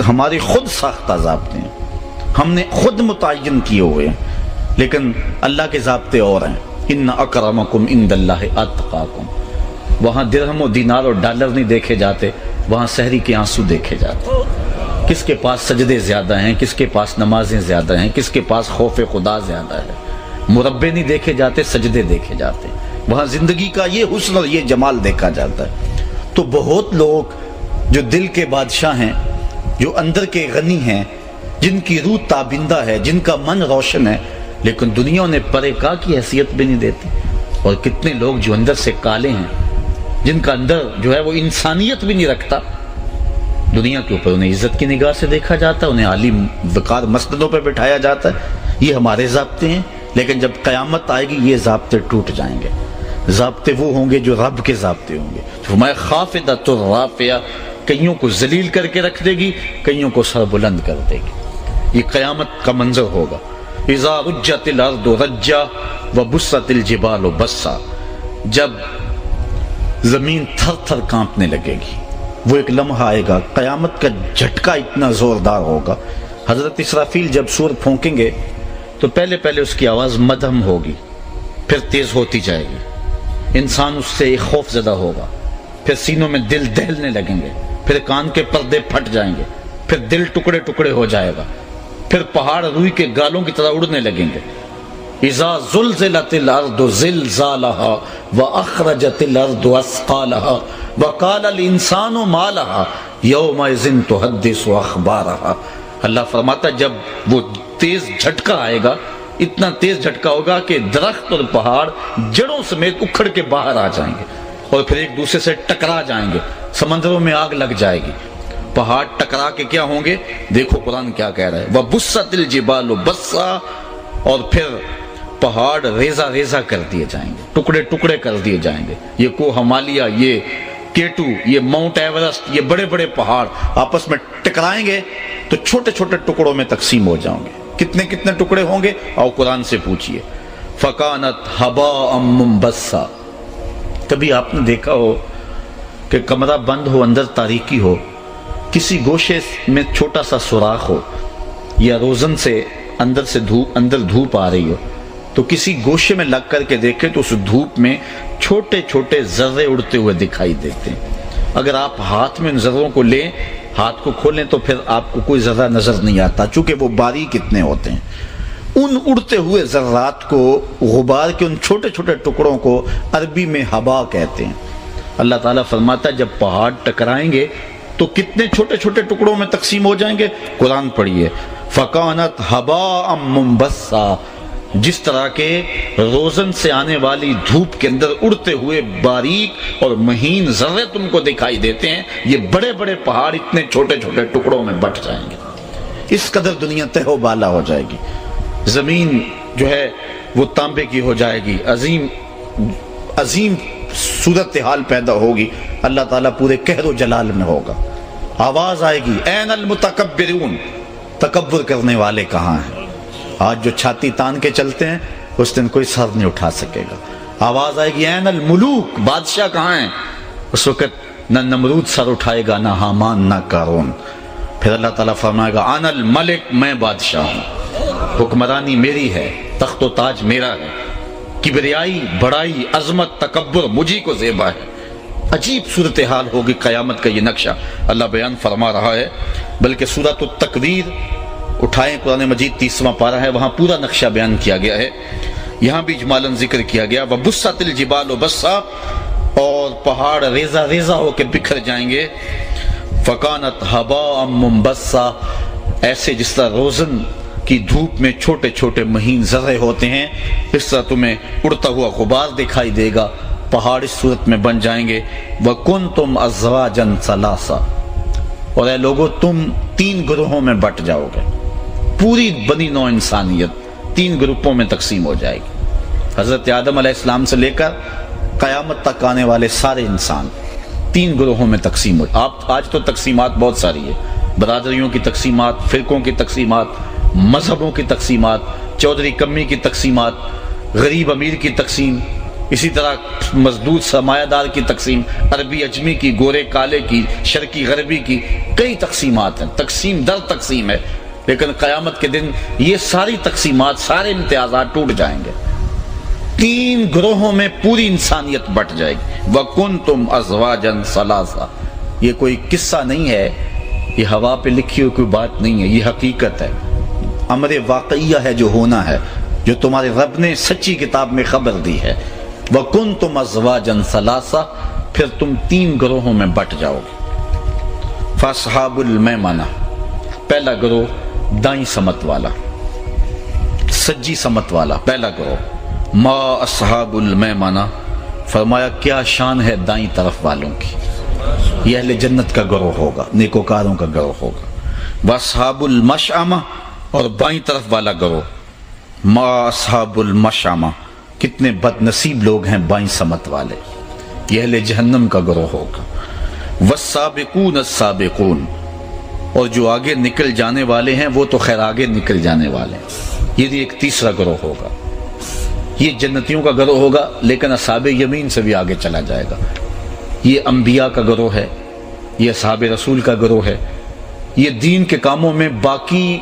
ہماری خود ساختہ ضابطے ہیں، ہم نے خود متعین کیے ہوئے ہیں، لیکن اللہ کے ضابطے اور ہیں۔ ان اکرمکم عند اللہ اتقاکم۔ وہاں درہم و دینار اور ڈالر نہیں دیکھے جاتے، وہاں سحری کے آنسو دیکھے جاتے۔ کس کے پاس سجدے زیادہ ہیں، کس کے پاس نمازیں زیادہ ہیں، کس کے پاس خوف خدا زیادہ ہے۔ مربے نہیں دیکھے جاتے، سجدے دیکھے جاتے۔ وہاں زندگی کا یہ حسن اور یہ جمال دیکھا جاتا ہے۔ تو بہت لوگ جو دل کے بادشاہ ہیں، جو اندر کے غنی ہیں، جن کی روح تابندہ ہے، جن کا من روشن ہے، لیکن دنیا انہیں پرے کی حیثیت بھی نہیں دیتی۔ اور کتنے لوگ جو اندر سے کالے ہیں، جن کا اندر جو ہے وہ انسانیت بھی نہیں رکھتا، دنیا کے اوپر انہیں عزت کی نگاہ سے دیکھا جاتا ہے، انہیں عالی وقار مسجدوں پہ بٹھایا جاتا ہے۔ یہ ہمارے ضابطے ہیں، لیکن جب قیامت آئے گی یہ ضابطے ٹوٹ جائیں گے۔ ضابطے وہ ہوں گے جو رب کے ضابطے ہوں گے۔ فرمایا خافضۃ رافعہ، کئیوں کو ذلیل کر کے رکھ دے گی، کئیوں کو سر بلند کر دے گی۔ یہ قیامت کا منظر ہوگا۔ اذا رجت الارض رجا وبست الجبال بسا، جب زمین تھر تھر کانپنے لگے گی، وہ ایک لمحہ آئے گا، قیامت کا جھٹکا اتنا زوردار ہوگا۔ حضرت اسرافیل جب سور پھونکیں گے تو پہلے اس کی آواز مدھم ہوگی، پھر تیز ہوتی جائے گی، انسان اس سے خوف زدہ ہوگا، پھر سینوں میں دل دہلنے لگیں گے، پھر کان کے پردے پھٹ جائیں گے، پھر دل ٹکڑے ٹکڑے ہو جائے گا، پھر پہاڑ روئی کے گالوں کی طرح اڑنے لگیں گے۔ اذا زلزلت الارض زلزالها واخرجت الارض اثقالها وقال الانسان ما لها يومئذ تحدث اخبارها۔ اللہ فرماتا ہے جب وہ تیز جھٹکا آئے گا، اتنا تیز جھٹکا ہوگا کہ درخت اور پہاڑ جڑوں سمیت اکھڑ کے باہر آ جائیں گے اور پھر ایک دوسرے سے ٹکرا جائیں گے، سمندروں میں آگ لگ جائے گی، پہاڑ ٹکرا کے کیا ہوں گے؟ دیکھو قرآن کیا کہہ رہا ہے، وَبُسَّتِ الْجِبَالُ بَسًّا، اور پھر پہاڑ ریزہ ریزہ کر دیے جائیں گے، ٹکڑے ٹکڑے کر دیے جائیں گے۔ یہ کو ہمالیہ، یہ کیٹو، یہ ماؤنٹ ایورسٹ، یہ بڑے بڑے پہاڑ آپس میں ٹکرائیں گے تو چھوٹے چھوٹے ٹکڑوں میں تقسیم ہو جائیں گے۔ کتنے کتنے ٹکڑے ہوں گے؟ اور قرآن سے پوچھئے۔ فَكَانَتْ هَبَاءً مُنبَثًّا۔ کبھی آپ نے دیکھا ہو کہ کمرہ بند ہو، اندر تاریکی ہو، کسی گوشے میں چھوٹا سا سوراخ ہو، یا روزن سے اندر دھوپ آ رہی ہو، تو کسی گوشے میں لگ کر کے دیکھیں تو اس دھوپ میں چھوٹے چھوٹے ذرے اڑتے ہوئے دکھائی دیتے ہیں۔ اگر آپ ہاتھ میں ان ذروں کو لیں، ہاتھ کو کھولیں، تو پھر آپ کو کوئی ذرہ نظر نہیں آتا، چونکہ وہ باریک اتنے ہوتے ہیں۔ ان اڑتے ہوئے ذرات کو، غبار کے ان چھوٹے چھوٹے ٹکڑوں کو عربی میں ہبا کہتے ہیں۔ اللہ تعالیٰ فرماتا ہے جب پہاڑ ٹکرائیں گے تو کتنے چھوٹے چھوٹے ٹکڑوں میں تقسیم ہو جائیں گے؟ قرآن پڑھیے، فَكَانَتْ هَبَاءً مُنبَثًّا، جس طرح کے روزن سے آنے والی دھوپ کے اندر اڑتے ہوئے باریک اور مہین ذرے تم کو دکھائی دیتے ہیں، یہ بڑے بڑے پہاڑ اتنے چھوٹے چھوٹے ٹکڑوں میں بٹ جائیں گے۔ اس قدر دنیا تہ و بالا ہو جائے گی، زمین جو ہے وہ تانبے کی ہو جائے گی، عظیم صورتحال پیدا ہوگی، اللہ تعالیٰ پورے قہر و جلال میں ہوگا۔ آواز آئے گی، این المتکبرون، تکبر کرنے والے کہاں ہیں؟ آج جو چھاتی تان کے چلتے ہیں اس دن کوئی سر نہیں اٹھا سکے گا۔ آواز آئے گی، این الملوک، بادشاہ کہاں ہیں؟ اس وقت نہ نمرود سر اٹھائے گا، نہ حامان، نہ قارون۔ پھر اللہ تعالیٰ فرمائے گا، انا الملک، میں بادشاہ ہوں، حکمرانی میری ہے، تخت و تاج میرا ہے، کبریائی، بڑائی، عظمت، تکبر مجھی کو زیبا ہے۔ عجیب صورتحال ہوگی قیامت کا، یہ نقشہ اللہ بیان فرما رہا ہے۔ بلکہ سورۃ التکویر اٹھائیں، قرآن مجید 30واں پارہ ہے، وہاں پورا نقشہ بیان کیا گیا ہے۔ یہاں بھی اجمالاً ذکر کیا گیا، وَبُسَّتِ الْجِبَالُ بَسًّا، اور پہاڑ ریزہ ریزہ ہو کے بکھر جائیں گے۔ فَكَانَتْ هَبَاءً مُنبَثًّا، ایسے جس طرح روزن کی دھوپ میں چھوٹے چھوٹے مہین ذرے ہوتے ہیں، اس طرح تمہیں اڑتا ہوا غبار دکھائی دے گا، پہاڑ اس صورت میں بن جائیں گے۔ وَكُنْتُمْ أَزْوَاجًا ثَلَاثًا، اور اے لوگو تم 3 گروہوں میں بٹ جاؤ گے، پوری بنی نوع انسانیت 3 گروپوں میں تقسیم ہو جائے گی۔ حضرت آدم علیہ السلام سے لے کر قیامت تک آنے والے سارے انسان 3 گروہوں میں تقسیم ہو۔ آج تو تقسیمات بہت ساری ہے، برادریوں کی تقسیمات، فرقوں کی تقسیمات، مذہبوں کی تقسیمات، چودھری کمی کی تقسیمات، غریب امیر کی تقسیم، اسی طرح مزدور سرمایہ دار کی تقسیم، عربی اجمی کی، گورے کالے کی، شرقی غربی کی، کئی تقسیمات ہیں، تقسیم در تقسیم ہے، لیکن قیامت کے دن یہ ساری تقسیمات، سارے امتیازات ٹوٹ جائیں گے، 3 گروہوں میں پوری انسانیت بٹ جائے گی۔ وَكُنْتُمْ أَزْوَاجًا ثَلَاثًا، یہ کوئی قصہ نہیں ہے، یہ ہوا پہ لکھی ہوئی کوئی بات نہیں ہے، یہ حقیقت ہے، امر واقعیہ ہے جو ہونا ہے، جو تمہارے رب نے سچی کتاب میں خبر دی ہے۔ وَكُنْتُمْ أَزْوَاجًا ثَلَاثًا، پھر تم 3 گروہوں میں بٹ جاؤ گے۔ فَأَصْحَابُ الْمَيْمَنَةِ، پہلا گروہ دائیں سمت والا، سجی سمت والا پہلا گروہ۔ ما اصحاب المیمنہ، فرمایا کیا شان ہے دائیں طرف والوں کی، یہ اہل جنت کا گروہ ہوگا، نیکوکاروں کا گروہ ہوگا۔ واصحاب المشأمہ، اور بائیں طرف والا گروہ۔ ما اصحاب المشأمہ، کتنے بد نصیب لوگ ہیں بائیں سمت والے، یہ اہل جہنم کا گروہ ہوگا۔ والسابقون السابقون، اور جو آگے نکل جانے والے ہیں وہ تو خیر آگے نکل جانے والے ہیں، یہ بھی ایک تیسرا گروہ ہوگا، یہ جنتیوں کا گروہ ہوگا، لیکن اصحاب یمین سے بھی آگے چلا جائے گا۔ یہ انبیاء کا گروہ ہے، یہ اصحاب رسول کا گروہ ہے، یہ دین کے کاموں میں باقی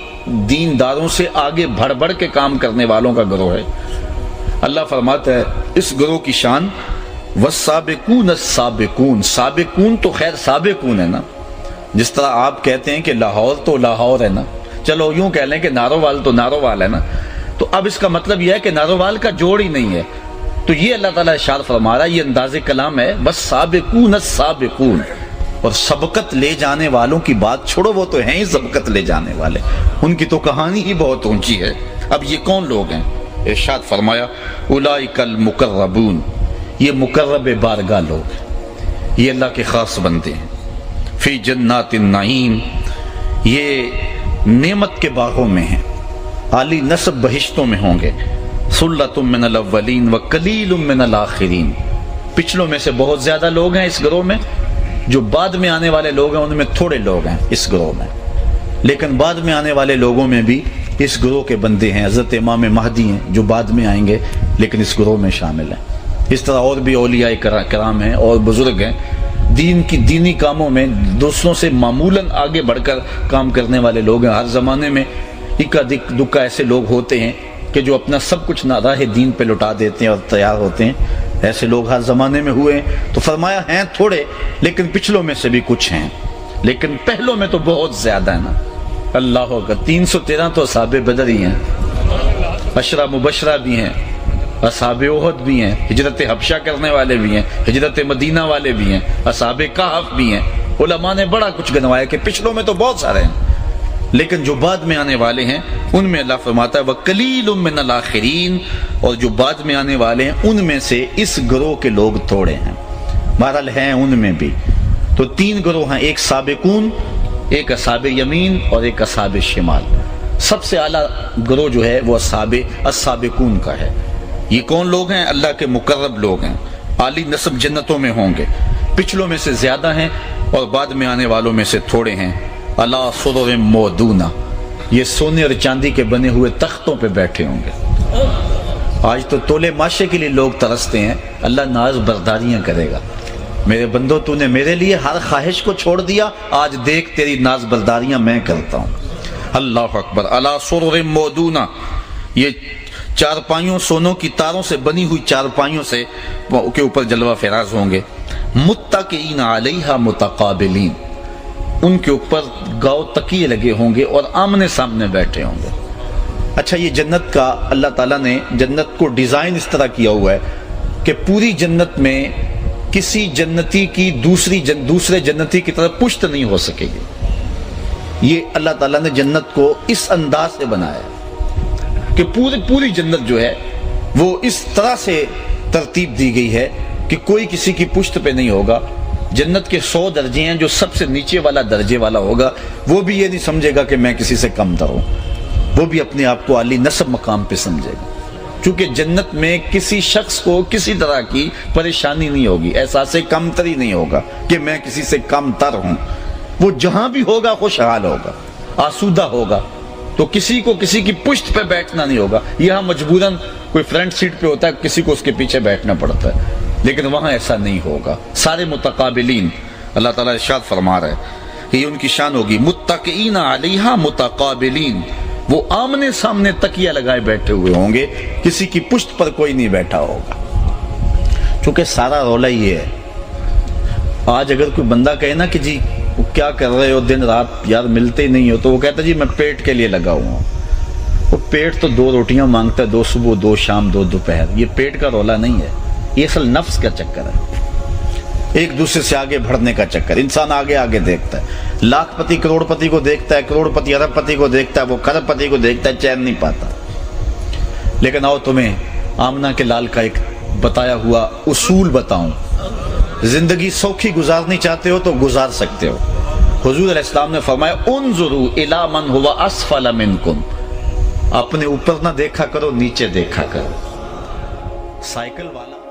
دینداروں سے آگے بڑھ بڑھ کے کام کرنے والوں کا گروہ ہے۔ اللہ فرماتا ہے اس گروہ کی شان والسابقون السابقون، سابقون تو خیر سابقون ہے نا، جس طرح آپ کہتے ہیں کہ لاہور تو لاہور ہے نا، چلو یوں کہہ لیں کہ نارووال تو نارووال ہے نا، تو اب اس کا مطلب یہ ہے کہ نارووال کا جوڑ ہی نہیں ہے، تو یہ اللہ تعالیٰ ارشاد فرما رہا ہے، یہ انداز کلام ہے، بس سابقون السابقون، اور سبقت لے جانے والوں کی بات چھوڑو، وہ تو ہیں ہی سبقت لے جانے والے، ان کی تو کہانی ہی بہت اونچی ہے۔ اب یہ کون لوگ ہیں؟ ارشاد فرمایا اولئک المقربون، یہ مقرب بارگاہ لوگ ہیں، یہ اللہ کے خاص بندے ہیں۔ فی جنات النعیم، یہ نعمت کے باغوں میں ہیں، عالی نسب بہشتوں میں ہوں گے۔ ثلۃ من الاولین وقلیل من الاخرین، پچھلوں میں سے بہت زیادہ لوگ ہیں اس گروہ میں، جو بعد میں آنے والے لوگ ہیں ان میں تھوڑے لوگ ہیں اس گروہ میں، لیکن بعد میں آنے والے لوگوں میں بھی اس گروہ کے بندے ہیں، حضرت امام مہدی ہیں جو بعد میں آئیں گے لیکن اس گروہ میں شامل ہیں۔ اس طرح اور بھی اولیاء کرام ہیں اور بزرگ ہیں، دین کی دینی کاموں میں دوسروں سے معمولاً آگے بڑھ کر کام کرنے والے لوگ ہیں۔ ہر زمانے میں اکا دکا ایسے لوگ ہوتے ہیں کہ جو اپنا سب کچھ راہ دین پہ لٹا دیتے ہیں اور تیار ہوتے ہیں، ایسے لوگ ہر زمانے میں ہوئے ہیں۔ تو فرمایا ہیں تھوڑے، لیکن پچھلوں میں سے بھی کچھ ہیں، لیکن پہلوں میں تو بہت زیادہ ہے نا۔ اللہ اکبر، 313 تو اصحاب بدر ہی ہیں، عشرہ مبشرہ بھی ہیں، اصحاب احد بھی ہیں، ہجرت حبشہ کرنے والے بھی ہیں، ہجرت مدینہ والے بھی ہیں، اصحاب کہف بھی ہیں۔ علماء نے بڑا کچھ گنوایا کہ پچھلوں میں تو بہت سارے ہیں، لیکن جو بعد میں آنے والے ہیں ان میں اللہ فرماتا ہے وَقَلِيلٌ مِّنَ الْآخِرِينَ، اور جو بعد میں آنے والے ہیں ان میں سے اس گروہ کے لوگ تھوڑے ہیں، بہرحال ہیں ان میں بھی۔ تو 3 گروہ ہیں، ایک سابقون، ایک اصحاب یمین اور ایک اصحاب شمال۔ سب سے اعلیٰ گروہ جو ہے وہ السابقون کا ہے۔ یہ کون لوگ ہیں؟ اللہ کے مقرب لوگ ہیں، عالی نسب جنتوں میں ہوں گے، پچھلوں میں سے زیادہ ہیں اور بعد میں آنے والوں میں سے تھوڑے ہیں۔ علی سرر مودونہ، یہ سونے اور چاندی کے بنے ہوئے تختوں پہ بیٹھے ہوں گے۔ آج تو تولے ماشے کے لیے لوگ ترستے ہیں، اللہ ناز برداریاں کرے گا۔ میرے بندو تو نے میرے لیے ہر خواہش کو چھوڑ دیا، آج دیکھ تیری ناز برداریاں میں کرتا ہوں۔ اللہ اکبر۔ علی سرر مودونہ، یہ چارپائیوں، سونوں کی تاروں سے بنی ہوئی چارپائیوں سے کے اوپر جلوہ فراز ہوں گے۔ متکئین علیہا متقابلین، ان کے اوپر گاؤ تکیے لگے ہوں گے اور آمنے سامنے بیٹھے ہوں گے۔ اچھا، یہ جنت کا اللہ تعالیٰ نے جنت کو ڈیزائن اس طرح کیا ہوا ہے کہ پوری جنت میں کسی جنتی کی دوسرے جنتی کی طرف پشت نہیں ہو سکے گی۔ یہ اللہ تعالیٰ نے جنت کو اس انداز سے بنایا ہے کہ پوری جنت جو ہے وہ اس طرح سے ترتیب دی گئی ہے کہ کوئی کسی کی پشت پہ نہیں ہوگا۔ جنت کے 100 درجے ہیں، جو سب سے نیچے والا درجے والا ہوگا وہ بھی یہ نہیں سمجھے گا کہ میں کسی سے کم تر ہوں، وہ بھی اپنے آپ کو عالی نسب مقام پہ سمجھے گا، کیونکہ جنت میں کسی شخص کو کسی طرح کی پریشانی نہیں ہوگی، احساس کم تری نہیں ہوگا کہ میں کسی سے کم تر ہوں۔ وہ جہاں بھی ہوگا خوشحال ہوگا، آسودہ ہوگا، تو کسی کو کسی کی پشت پہ بیٹھنا نہیں ہوگا. یہاں مجبوراً کوئی فرنٹ سیٹ پہ ہوتا ہے, کسی کو اس کے پیچھے بیٹھنا پڑتا ہے, لیکن وہاں ایسا نہیں ہوگا. سارے متقابلین, اللہ تعالیٰ ارشاد فرما رہا ہے کہ یہ ان کی شان ہوگی, متقئین علیہا متقابلین, وہ آمنے سامنے تکیہ لگائے بیٹھے ہوئے ہوں گے, کسی کی پشت پر کوئی نہیں بیٹھا ہوگا. چونکہ سارا رولا یہ ہے. آج اگر کوئی بندہ کہے نا کہ جی وہ کیا کر رہے ہو دن رات یار ملتے ہی نہیں ہو, تو وہ کہتا جی میں پیٹ کے لیے لگا ہوا ہوں. وہ پیٹ تو 2 روٹیاں مانگتا ہے, 2 صبح 2 شام 2 دوپہر. یہ پیٹ کا رولا نہیں ہے, یہ اصل نفس کا چکر ہے, ایک دوسرے سے آگے بڑھنے کا چکر. انسان آگے آگے دیکھتا ہے, لاکھ پتی کروڑ پتی کو دیکھتا ہے, کروڑ پتی ارب پتی کو دیکھتا ہے, وہ کھرب پتی کو دیکھتا ہے, چین نہیں پاتا. لیکن آؤ تمہیں آمنہ کے لال کا ایک بتایا ہوا اصول بتاؤں. زندگی سوکھی گزارنی چاہتے ہو تو گزار سکتے ہو. حضور علیہ السلام نے فرمایا انظروا الی من هو اسفل منکم, اپنے اوپر نہ دیکھا کرو, نیچے دیکھا کرو. سائیکل والا